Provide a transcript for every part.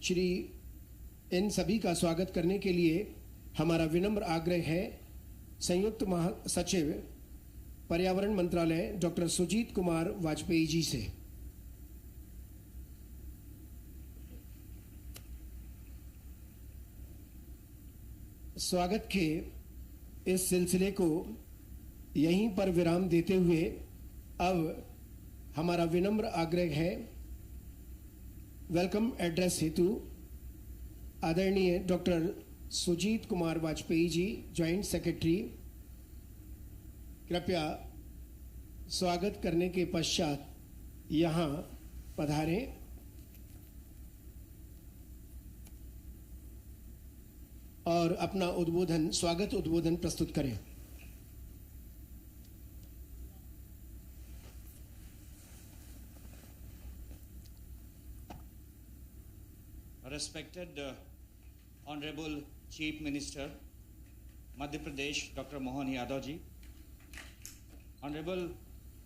श्री इन सभी का स्वागत करने के लिए हमारा विनम्र आग्रह है संयुक्त महासचिव पर्यावरण मंत्रालय डॉक्टर सुजीत कुमार वाजपेयी जी से। स्वागत के इस सिलसिले को यहीं पर विराम देते हुए अब हमारा विनम्र आग्रह है वेलकम एड्रेस हेतु आदरणीय doctor Sujit Kumar Vajpayee ji, joint secretary, कृपया स्वागत करने के पश्चात यहाँ पधारें और अपना स्वागत उद्बोधन प्रस्तुत करें। Respected Honorable Chief Minister, Madhya Pradesh, Dr. Mohan Yadav ji, Honorable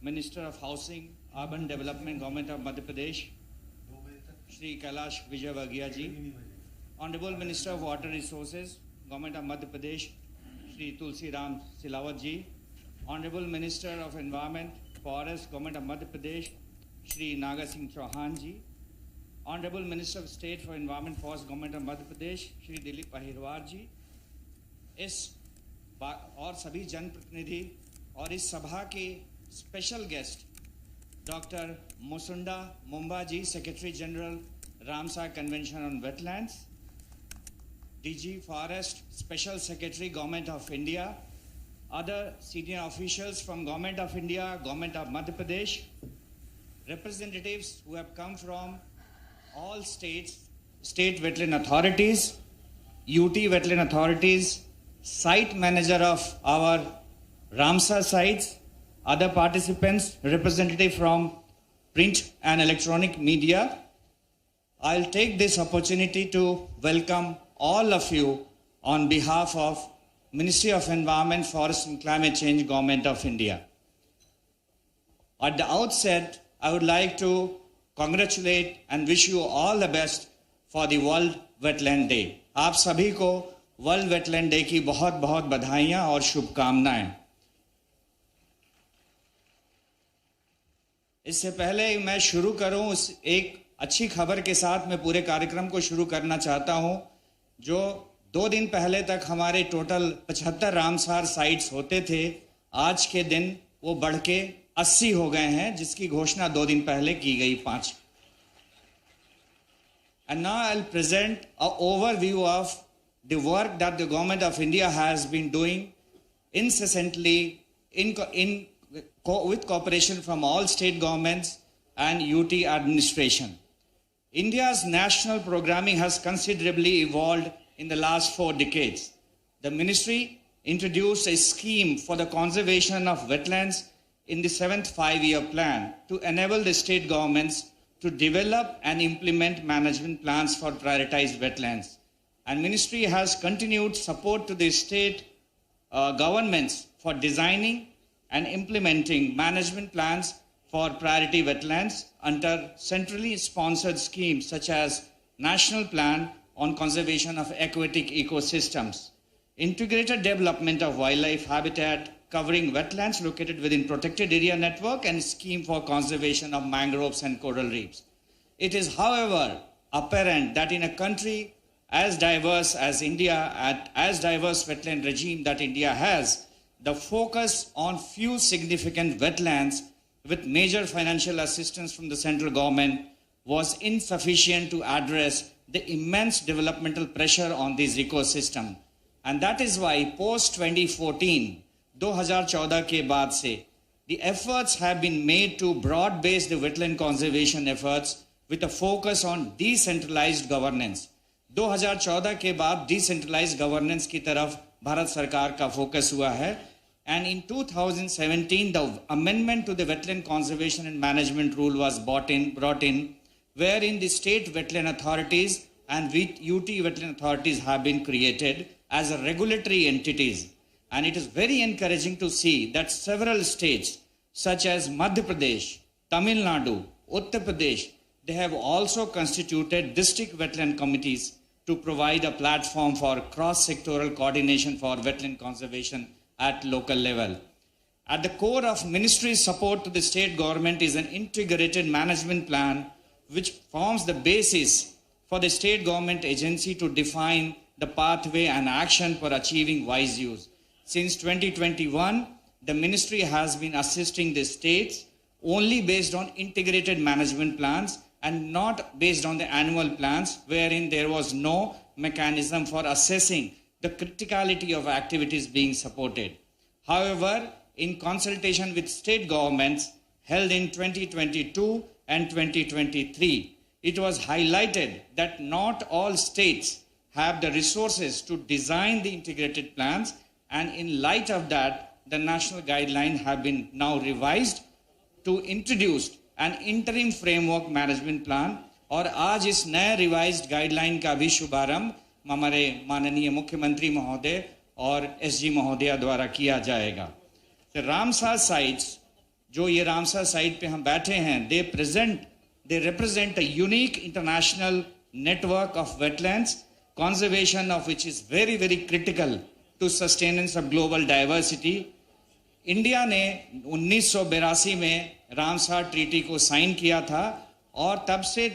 Minister of Housing, Urban Development, Government of Madhya Pradesh, Shri Kailash Vijayvargiya ji, Honorable Minister of Water Resources, Government of Madhya Pradesh, Shri Tulsi Ram Silawat ji, Honorable Minister of Environment, Forest, Government of Madhya Pradesh, Shri Naga Singh Chauhan ji, Honorable Minister of State for Environment, Forest, Government of Madhya Pradesh, Shri Dilip Ahirwar जी, इस और सभी जनप्रतिनिधि और इस सभा के special guest doctor Musonda Mumba ji, secretary general Ramsar convention on wetlands, DG forest, special secretary government of India, other senior officials from Government of India, Government of Madhya Pradesh, representatives who have come from all states, state wetland authorities, UT wetland authorities, site manager of our Ramsar sites, other participants, representative from print and electronic media. I'll take this opportunity to welcome all of you on behalf of Ministry of Environment, Forest and Climate Change, Government of India. At the outset, I would like to congratulate and wish you all the best for the World Wetland Day. आप सभी को world wetland day की बहुत बहुत बधाइयां और शुभकामनाएं। इससे पहले मैं शुरू करूं, एक अच्छी खबर के साथ मैं पूरे कार्यक्रम को शुरू करना चाहता हूं। जो 2 दिन पहले तक हमारे टोटल 75 रामसार साइट्स होते थे, आज के दिन वो बढ़ के 80 हो गए हैं, जिसकी घोषणा 2 दिन पहले की गई 5। And now I'll present an overview of the work that the Government of India has been doing incessantly with cooperation from all state governments and UT administration. India's national programming has considerably evolved in the last 4 decades. The ministry introduced a scheme for the conservation of wetlands in the 7th 5-year plan to enable the state governments to develop and implement management plans for prioritized wetlands. And ministry has continued support to the state governments for designing and implementing management plans for priority wetlands under centrally sponsored schemes such as National Plan on Conservation of Aquatic Ecosystems, Integrated Development of Wildlife Habitat covering wetlands located within Protected Area Network, and Scheme for Conservation of Mangroves and Coral Reefs. It is, however, apparent that in a country as diverse as India, as diverse wetland regime that India has, the focus on few significant wetlands with major financial assistance from the central government was insufficient to address the immense developmental pressure on this ecosystem. And that is why post-2014, 2014 के बाद से, the efforts have been made to broad base the wetland conservation efforts with a focus on decentralized governance. 2014 के बाद decentralized governance की तरफ भारत सरकार का focus हुआ है. And in 2017, the amendment to the Wetland Conservation and Management Rule was brought in, wherein the state wetland authorities and UT wetland authorities have been created as regulatory entities. And it is very encouraging to see that several states such as Madhya Pradesh, Tamil Nadu, Uttar Pradesh, they have also constituted district wetland committees to provide a platform for cross-sectoral coordination for wetland conservation at local level. At the core of ministry's support to the state government is an integrated management plan which forms the basis for the state government agency to define the pathway and action for achieving wise use. Since 2021, the ministry has been assisting the states only based on integrated management plans and not based on the annual plans, wherein there was no mechanism for assessing the criticality of activities being supported. However, in consultation with state governments held in 2022 and 2023, it was highlighted that not all states have the resources to design the integrated plans, and in light of that, the national guidelines have been now revised to introduce an interim framework management plan. और आज इस नए revised guideline का भी शुभारंभ हमारे माननीय मुख्यमंत्री महोदय और एसजी महोदया द्वारा किया जाएगा. तो रामसर साइट्स, जो ये रामसर साइट पे हम बैठे हैं, they represent a unique international network of wetlands, conservation of which is very, very critical to sustenance of global diversity. India ने 1982 में रामसर ट्रीटी को साइन किया था और तब से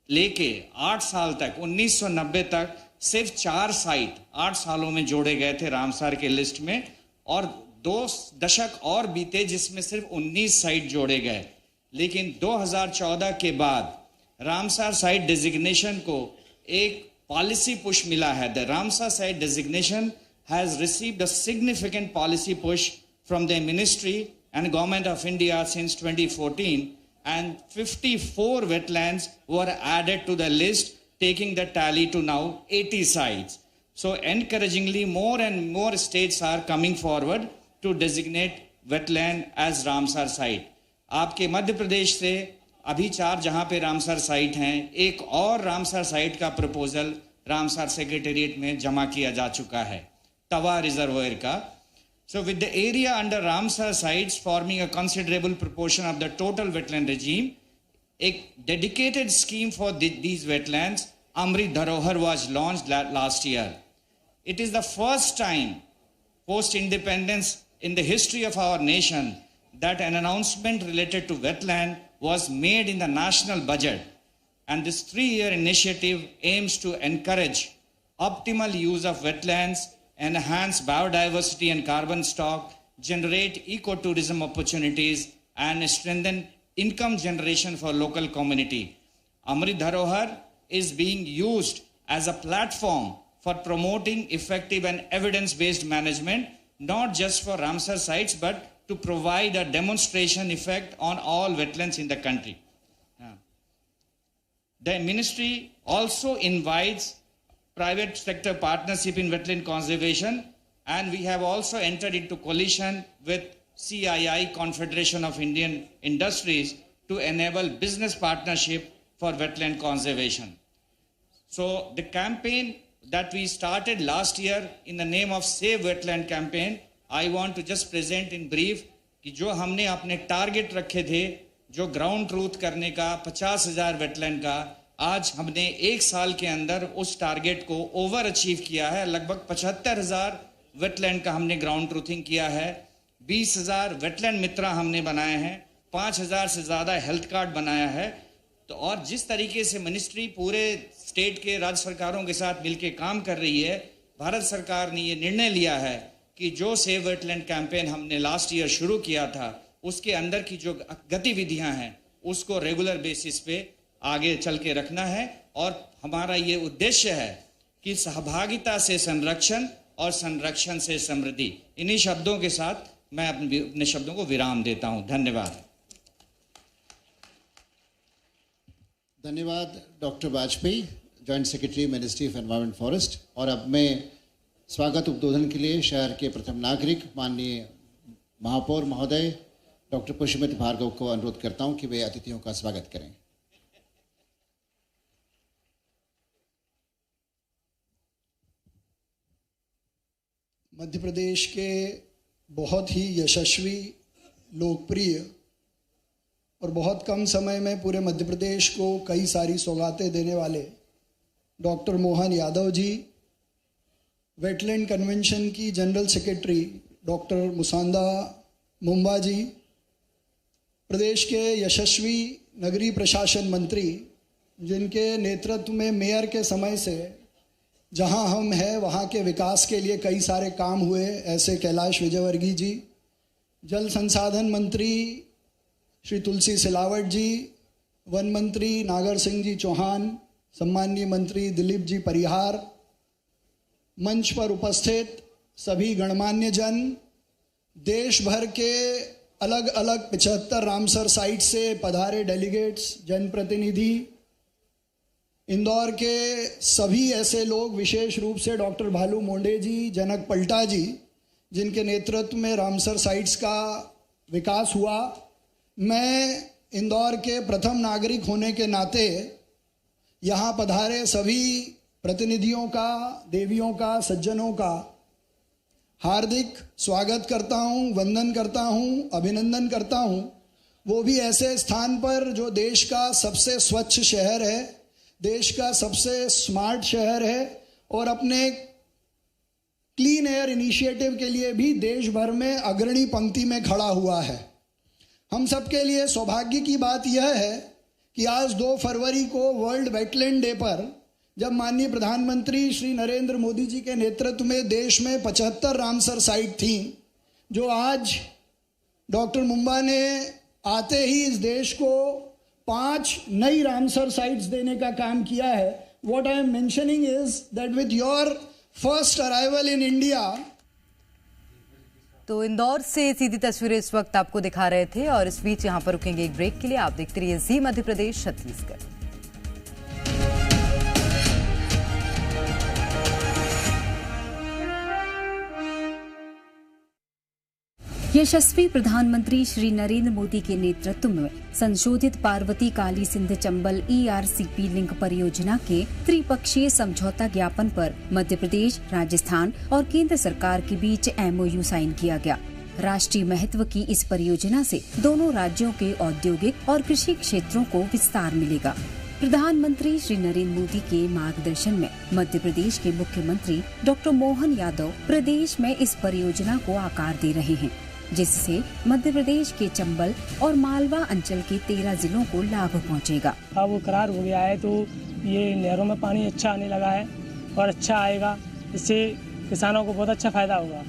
लेके 8 साल तक 1990 तक सिर्फ 4 साइट 8 सालों में जोड़े गए थे रामसर के लिस्ट में, और 2 दशक और बीते जिसमें सिर्फ 19 साइट जोड़े गए. लेकिन 2014 के बाद रामसर साइट डेजिग्नेशन को एक पॉलिसी पुश मिला है. The Ramsar site designation has received a significant policy push from the ministry and government of India since 2014, and 54 wetlands were added to the list, taking the tally to now 80 sites. So encouragingly, more and more states are coming forward to designate wetland as Ramsar site. आपके मध्य प्रदेश से अभी 4 जहां पे Ramsar site हैं, एक और Ramsar site का proposal Ramsar secretariat में जमा किया जा चुका है, तवा रिजर्वायर का. So with the area under Ramsar sites forming a considerable proportion of the total wetland regime, a dedicated scheme for these wetlands, Amrit Dharohar, was launched last year. It is the first time post-independence in the history of our nation that an announcement related to wetland was made in the national budget. And this 3-year initiative aims to encourage optimal use of wetlands, enhance biodiversity and carbon stock, generate ecotourism opportunities, and strengthen income generation for local community. Amrit Dharohar is being used as a platform for promoting effective and evidence-based management, not just for Ramsar sites, but to provide a demonstration effect on all wetlands in the country. The ministry also invites private sector partnership in wetland conservation, and we have also entered into coalition with CII, Confederation of Indian Industries, to enable business partnership for wetland conservation. So the campaign that we started last year in the name of Save Wetland campaign, I want to just present in brief कि जो हमने अपने target रखे थे, जो ground truth करने का 50,000 wetland का, आज हमने 1 साल के अंदर उस टारगेट को ओवर अचीव किया है. लगभग 75,000 वेटलैंड का हमने ग्राउंड ट्रूथिंग किया है, 20,000 वेटलैंड मित्रा हमने बनाए हैं, 5,000 से ज़्यादा हेल्थ कार्ड बनाया है. तो और जिस तरीके से मिनिस्ट्री पूरे स्टेट के राज्य सरकारों के साथ मिलकर काम कर रही है, भारत सरकार ने ये निर्णय लिया है कि जो सेव वेटलैंड कैंपेन हमने लास्ट ईयर शुरू किया था, उसके अंदर की जो गतिविधियां हैं उसको रेगुलर बेसिस पे आगे चल के रखना है. और हमारा ये उद्देश्य है कि सहभागिता से संरक्षण और संरक्षण से समृद्धि. इन्हीं शब्दों के साथ मैं अपने शब्दों को विराम देता हूं. धन्यवाद. धन्यवाद doctor Vajpayee, joint secretary ministry of environment forest. और अब मैं स्वागत उद्बोधन के लिए शहर के प्रथम नागरिक माननीय महापौर महोदय डॉक्टर पुष्पमित्र भार्गव को अनुरोध करता हूं कि वे अतिथियों का स्वागत करें. मध्य प्रदेश के बहुत ही यशस्वी, लोकप्रिय और बहुत कम समय में पूरे मध्य प्रदेश को कई सारी सौगातें देने वाले doctor Mohan Yadav ji, wetland convention की जनरल सेक्रेटरी डॉक्टर मुसांदा मुंबा जी, प्रदेश के यशस्वी नगरीय प्रशासन मंत्री जिनके नेतृत्व में मेयर के समय से जहां हम हैं वहां के विकास के लिए कई सारे काम हुए, ऐसे कैलाश विजयवर्गीय जी, जल संसाधन मंत्री श्री तुलसी सिलावट जी, वन मंत्री नागर सिंह जी चौहान, सम्माननीय मंत्री दिलीप जी परिहार, मंच पर उपस्थित सभी गणमान्य जन, देश भर के अलग अलग 75 रामसर साइट से पधारे डेलीगेट्स, जनप्रतिनिधि, इंदौर के सभी ऐसे लोग, विशेष रूप से डॉक्टर भालू मोंडे जी, जनक पलटा जी, जिनके नेतृत्व में रामसर साइट्स का विकास हुआ। मैं इंदौर के प्रथम नागरिक होने के नाते यहाँ पधारे सभी प्रतिनिधियों का, देवियों का, सज्जनों का हार्दिक स्वागत करता हूँ, वंदन करता हूँ, अभिनंदन करता हूँ। वो भी ऐसे स्थान पर जो देश का सबसे स्वच्छ शहर है, देश का सबसे स्मार्ट शहर है और अपने क्लीन एयर इनिशिएटिव के लिए भी देश भर में अग्रणी पंक्ति में खड़ा हुआ है। हम सबके लिए सौभाग्य की बात यह है कि आज 2 फरवरी को वर्ल्ड वेटलैंड डे पर जब माननीय प्रधानमंत्री श्री नरेंद्र मोदी जी के नेतृत्व में देश में 75 रामसर साइट थी, जो आज डॉक्टर मुंबा ने आते ही इस देश को 5 नई रामसर साइट्स देने का काम किया है। What I am mentioning is that with your first arrival in India. तो इंदौर से सीधी तस्वीरें इस वक्त आपको दिखा रहे थे और इस बीच यहां पर रुकेंगे एक ब्रेक के लिए। आप देखते रहिए जी मध्य प्रदेश छत्तीसगढ़। यशस्वी प्रधानमंत्री श्री नरेंद्र मोदी के नेतृत्व में संशोधित पार्वती काली सिंध चंबल ERCP लिंक परियोजना के त्रिपक्षीय समझौता ज्ञापन पर मध्य प्रदेश, राजस्थान और केंद्र सरकार के बीच MOU साइन किया गया। राष्ट्रीय महत्व की इस परियोजना से दोनों राज्यों के औद्योगिक और कृषि क्षेत्रों को विस्तार मिलेगा। प्रधानमंत्री श्री नरेंद्र मोदी के मार्गदर्शन में मध्य प्रदेश के मुख्यमंत्री डॉक्टर मोहन यादव प्रदेश में इस परियोजना को आकार दे रहे हैं, जिससे मध्य प्रदेश के चंबल और मालवा अंचल के 13 जिलों को लाभ पहुंचेगा। अब वो करार हो गया है तो ये नहरों में पानी अच्छा आने लगा है और अच्छा आएगा, इससे किसानों को बहुत अच्छा फायदा होगा।